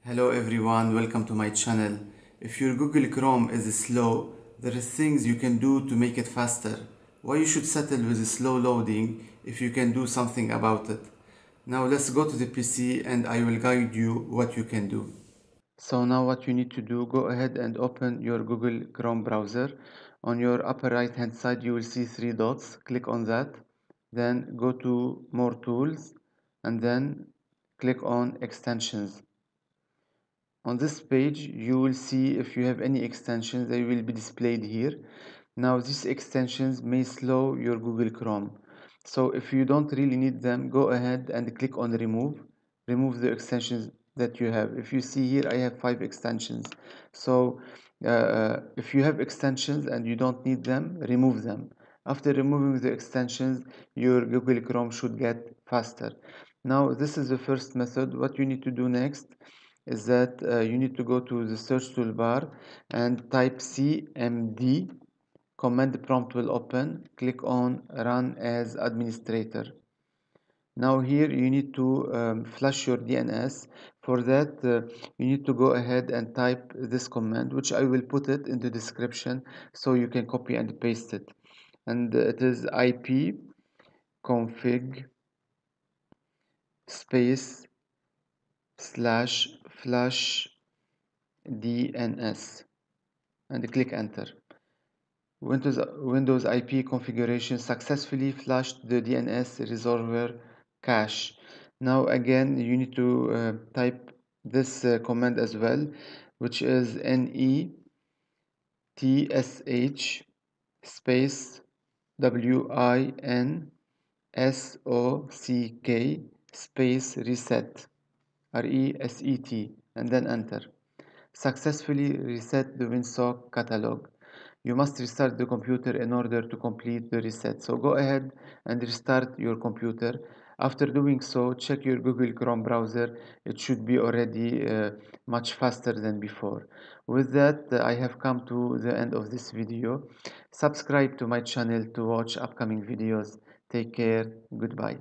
Hello everyone, welcome to my channel. If your Google Chrome is slow, there is things you can do to make it faster. Why you should settle with slow loading if you can do something about it. Now let's go to the PC and I will guide you what you can do. So now what you need to do, go ahead and open your Google Chrome browser. On your upper right hand side you will see three dots, click on that. Then go to more tools and then click on extensions. On this page you will see if you have any extensions, they will be displayed here. Now these extensions may slow your Google Chrome, so if you don't really need them, go ahead and click on remove the extensions that you have. If you see here, I have 5 extensions. So if you have extensions and you don't need them, remove them. After removing the extensions, your Google Chrome should get faster. Now this is the first method. What you need to do next is that you need to go to the search toolbar and type cmd. Command prompt will open. Click on run as administrator. Now here you need to flush your DNS. For that you need to go ahead and type this command, which I will put it in the description so you can copy and paste it. And it is ipconfig space / flush DNS and click enter. Windows IP configuration successfully flushed the DNS resolver cache. Now again you need to type this command as well, which is netsh space winsock space reset and then enter. Successfully reset the winsock catalog. You must restart the computer in order to complete the reset. So go ahead and restart your computer. After doing so, check your Google Chrome browser. It should be already much faster than before. With that, I have come to the end of this video. Subscribe to my channel to watch upcoming videos. Take care. Goodbye.